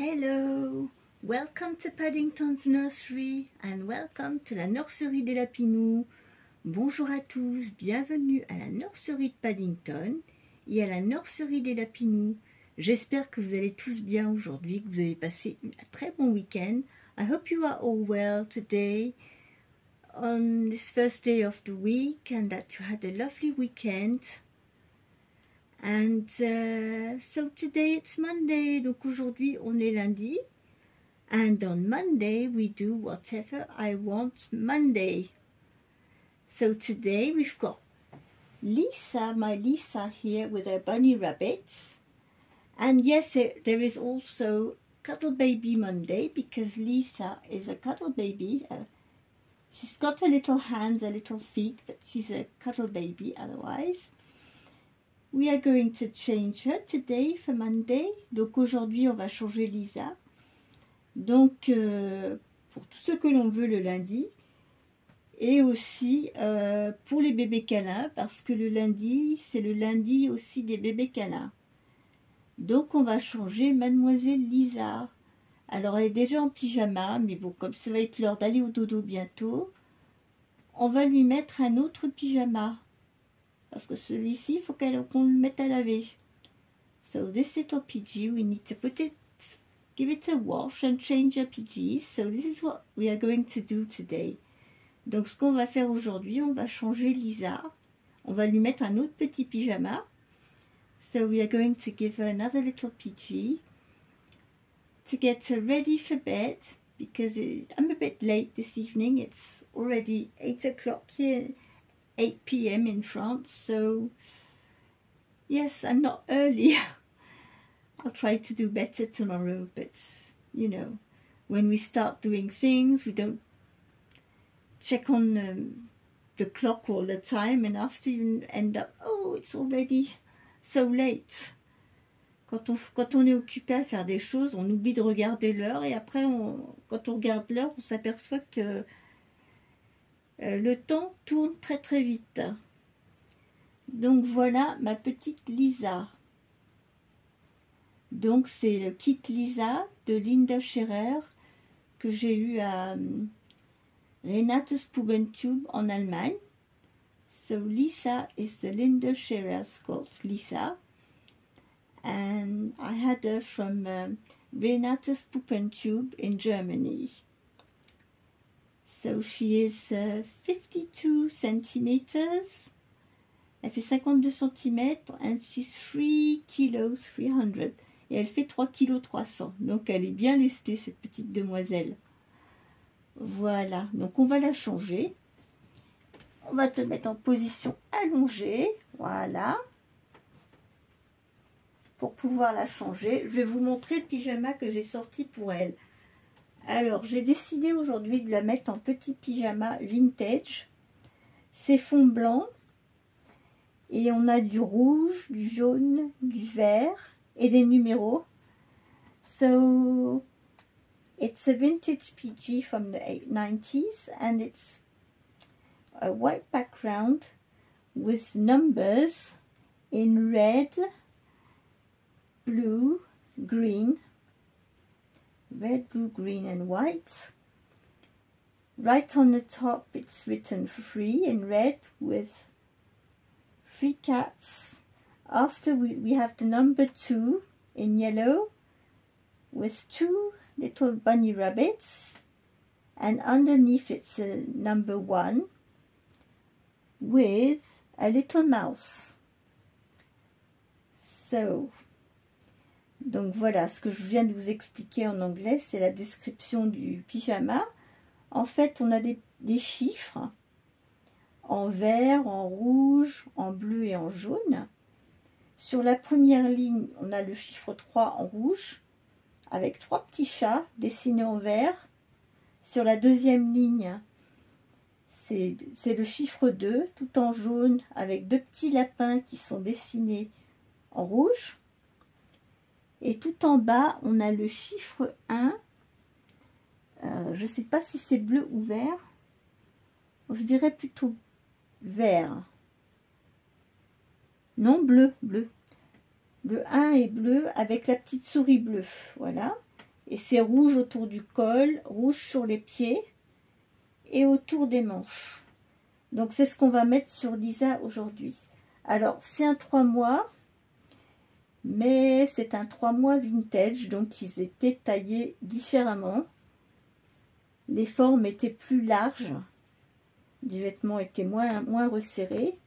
Hello, welcome to Paddington's Nursery and welcome to la nurserie des Lapinous. Bonjour à tous, bienvenue à la nurserie de Paddington et à la nurserie des Lapinous. J'espère que vous allez tous bien aujourd'hui, que vous avez passé un très bon week-end. I hope you are all well today on this first day of the week and that you had a lovely weekend. And so today it's Monday, donc aujourd'hui on est lundi. And on Monday we do whatever I want Monday. So today we've got Lisa, my Lisa here with her bunny rabbits. And yes, there is also Cuddle Baby Monday because Lisa is a cuddle baby. She's got her little hands, her little feet, but she's a cuddle baby otherwise. We are going to change her today for Monday. Donc aujourd'hui, on va changer Lisa. Donc, pour tout ce que l'on veut le lundi. Et aussi pour les bébés câlins, parce que le lundi, c'est le lundi aussi des bébés câlins. Donc, on va changer Mademoiselle Lisa. Alors, elle est déjà en pyjama, mais bon, comme ça va être l'heure d'aller au dodo bientôt, on va lui mettre un autre pyjama. Parce que celui-ci, il faut qu'on le mette à laver. So this little PG, we need to give it a wash and change our PGs. So this is what we are going to do today. Donc ce qu'on va faire aujourd'hui, on va changer Lisa. On va lui mettre un autre petit pyjama. So we are going to give her another little PG to get her ready for bed. Because I'm a bit late this evening. It's already 8 o'clock here. 8 p.m. in France, so yes, I'm not early. I'll try to do better tomorrow, but you know, when we start doing things, we don't check on the clock all the time, and after you end up, oh, it's already so late. Quand on est occupé à faire des choses, on oublie de regarder l'heure, et après, quand on regarde l'heure, on s'aperçoit que le temps tourne très très vite. Donc voilà ma petite Lisa. Donc c'est le kit Lisa de Linda Scherer que j'ai eu à Renate's Pubentube en Allemagne. So Lisa is the Linda Scherer's called Lisa. And I had her from Renate's Pubentube in Germany. So she is 52 centimeters. Elle fait 52 cm and she's 3 kilos 300. Et elle fait 3 kg 300. Donc elle est bien lestée cette petite demoiselle. Voilà. Donc on va la changer. On va te mettre en position allongée. Voilà. Pour pouvoir la changer. Je vais vous montrer le pyjama que j'ai sorti pour elle. Alors, j'ai décidé aujourd'hui de la mettre en petit pyjama vintage. C'est fond blanc. Et on a du rouge, du jaune, du vert et des numéros. So, it's a vintage PG from the 90s. And it's a white background with numbers in red, blue, green. Red, blue, green and white. Right on the top it's written free in red with 3 cats. After we have the number 2 in yellow with 2 little bunny rabbits, and underneath it's a number 1 with a little mouse. So donc voilà, ce que je viens de vous expliquer en anglais, c'est la description du pyjama. En fait, on a des chiffres en vert, en rouge, en bleu et en jaune. Sur la première ligne, on a le chiffre 3 en rouge, avec 3 petits chats dessinés en vert. Sur la deuxième ligne, c'est le chiffre 2, tout en jaune, avec 2 petits lapins qui sont dessinés en rouge. Et tout en bas, on a le chiffre 1. Je ne sais pas si c'est bleu ou vert. Je dirais plutôt vert. Non, bleu, bleu. Le 1 est bleu avec la petite souris bleue. Voilà. Et c'est rouge autour du col, rouge sur les pieds et autour des manches. Donc c'est ce qu'on va mettre sur Lisa aujourd'hui. Alors c'est un 3 mois, mais c'est un 3 mois vintage, donc ils étaient taillés différemment. Les formes étaient plus larges, les vêtements étaient moins resserrés.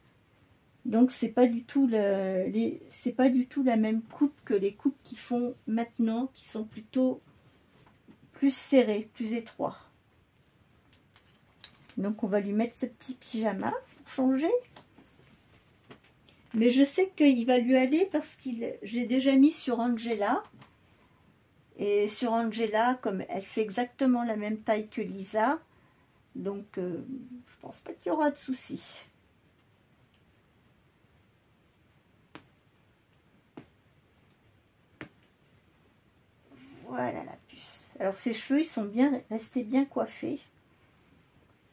Donc c'est pas du tout la même coupe que les coupes qui font maintenant, qui sont plutôt plus serrés, plus étroits. Donc on va lui mettre ce petit pyjama pour changer. Mais je sais qu'il va lui aller parce que j'ai déjà mis sur Angela. Et sur Angela, comme elle fait exactement la même taille que Lisa, donc je pense pas qu'il y aura de soucis. Voilà la puce. Alors ses cheveux, ils sont restés bien coiffés.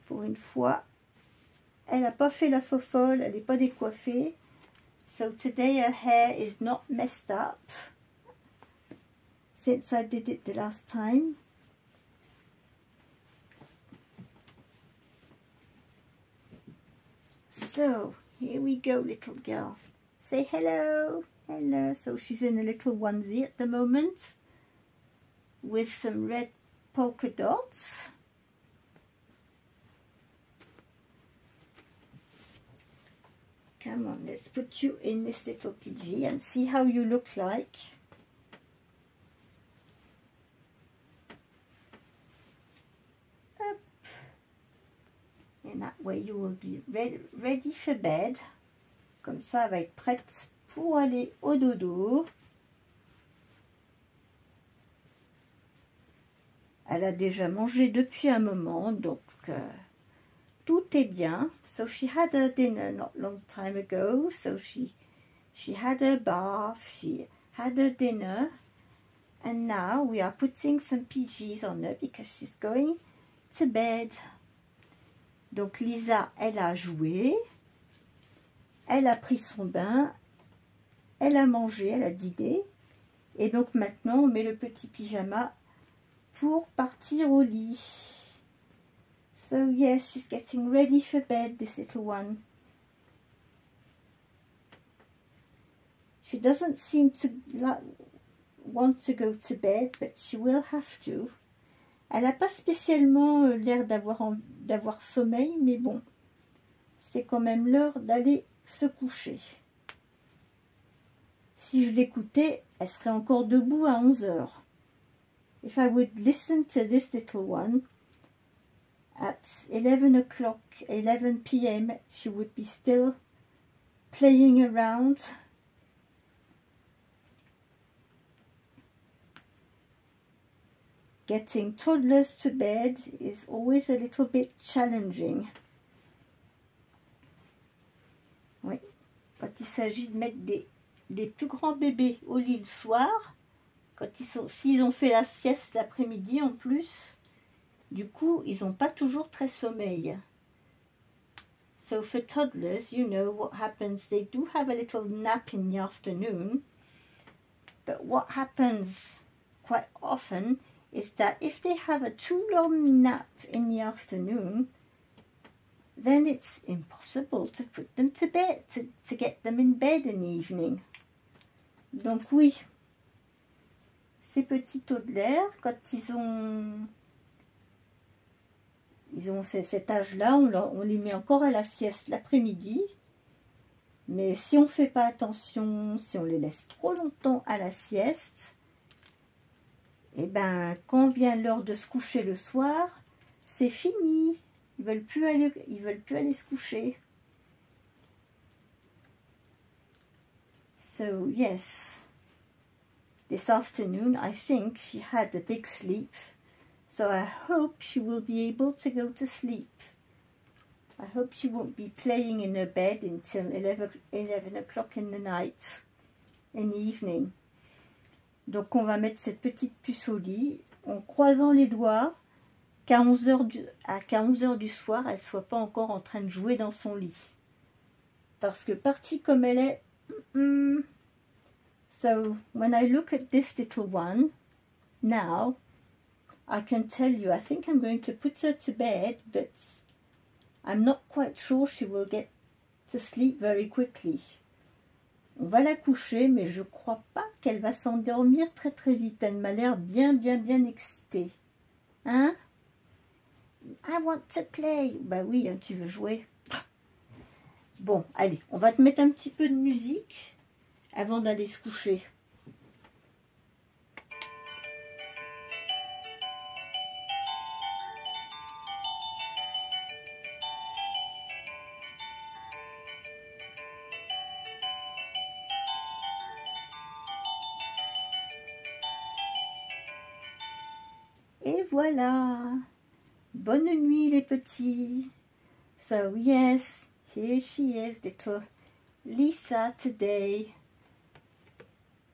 Pour une fois, elle n'a pas fait la fofolle, elle n'est pas décoiffée. So today her hair is not messed up since I did it the last time. So here we go, little girl. Say hello. Hello. So she's in a little onesie at the moment with some red polka dots. Come on, let's put you in this little PG and see how you look like. Up. And that way you will be ready for bed. Comme ça, elle va être prête pour aller au dodo. Elle a déjà mangé depuis un moment, donc tout est bien. So she had her dinner not long time ago. So she had her bath, she had her dinner. And now we are putting some PGs on her because she's going to bed. Donc Lisa, elle a joué. Elle a pris son bain. Elle a mangé, elle a dîné. Et donc maintenant, on met le petit pyjama pour partir au lit. So yes, she's getting ready for bed, this little one. She doesn't seem to want to go to bed, but she will have to. Elle n'a pas spécialement l'air d'avoir sommeil, mais bon, c'est quand même l'heure d'aller se coucher. Si je l'écoutais, elle serait encore debout à 11 h. If I would listen to this little one, at 11 o'clock, 11 p.m., she would be still playing around. Getting toddlers to bed is always a little bit challenging. Oui, quand il s'agit de mettre des plus grands bébés au lit le soir, s'ils ont fait la sieste l'après-midi en plus, du coup, ils n'ont pas toujours très sommeil. So for toddlers, you know what happens. They do have a little nap in the afternoon. But what happens quite often is that if they have a too long nap in the afternoon, then it's impossible to put them to bed, to get them in bed in the evening. Donc oui, ces petits toddlers, quand ils ont cet âge-là, on les met encore à la sieste l'après-midi. Mais si on ne fait pas attention, si on les laisse trop longtemps à la sieste, et ben quand vient l'heure de se coucher le soir, c'est fini. Ils veulent plus aller se coucher. So yes, this afternoon I think she had a big sleep. So I hope she will be able to go to sleep. I hope she won't be playing in her bed until 11 o'clock in the night, in the evening. Donc on va mettre cette petite puce au lit en croisant les doigts qu'à 11 h du soir, elle ne soit pas encore en train de jouer dans son lit. Parce que partie comme elle est... So when I look at this little one, now, I can tell you, I think I'm going to put her to bed, but I'm not quite sure she will get to sleep very quickly. On va la coucher, mais je crois pas qu'elle va s'endormir très très vite. Elle m'a l'air bien excitée. Hein? I want to play. Bah oui, hein, tu veux jouer. Bon, allez, on va te mettre un petit peu de musique avant d'aller se coucher. Et voilà. Bonne nuit les petits. So yes, here she is, little Lisa today.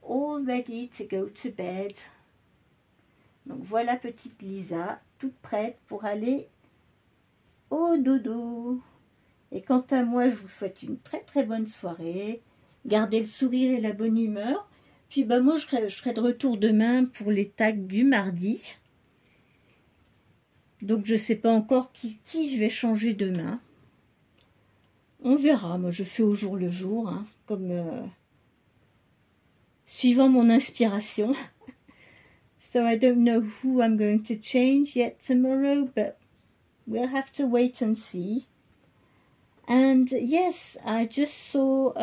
All ready to go to bed. Donc voilà petite Lisa, toute prête pour aller au dodo. Et quant à moi, je vous souhaite une très bonne soirée. Gardez le sourire et la bonne humeur. Puis bah moi, je serai de retour demain pour les tags du mardi. Donc je ne sais pas encore qui je vais changer demain. On verra, moi je fais au jour le jour, hein, comme suivant mon inspiration. So I don't know who I'm going to change yet tomorrow, but we'll have to wait and see. And yes, I just saw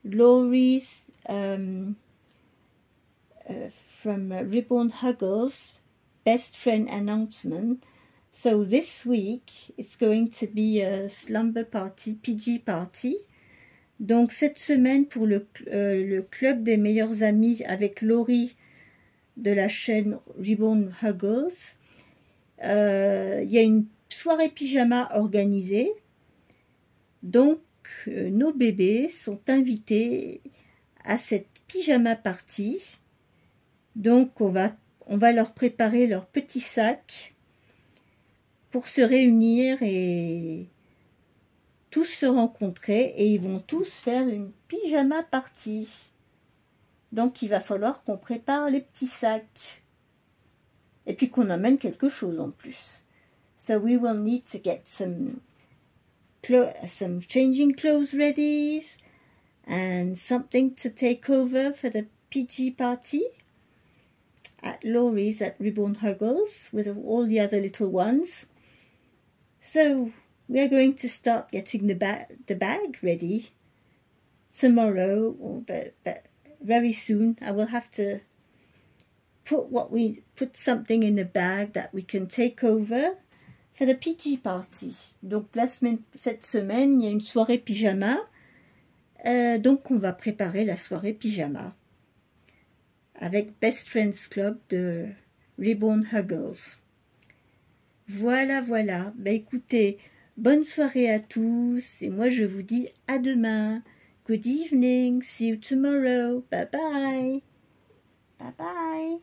Laurie's from Reborn Huggles best friend announcement. So this week it's going to be a slumber party, PG party. Donc cette semaine pour le club des meilleurs amis avec Laurie de la chaîne Reborn Huggles, il y a une soirée pyjama organisée. Donc nos bébés sont invités à cette pyjama party. Donc on va leur préparer leur petit sac pour se réunir et tous se rencontrer, et ils vont tous faire une pyjama party. Donc il va falloir qu'on prépare les petits sacs et puis qu'on amène quelque chose en plus. So we will need to get some changing clothes ready and something to take over for the PG party at Laurie's at Reborn Huggles with all the other little ones. So we are going to start getting the bag ready tomorrow, but very soon. I will have to put something in the bag that we can take over for the PG party. Donc cette semaine, il y a une soirée pyjama. Donc on va préparer la soirée pyjama avec Best Friends Club de Reborn Huggles. Voilà. Ben écoutez, bonne soirée à tous et moi je vous dis à demain. Good evening. See you tomorrow. Bye bye. Bye bye.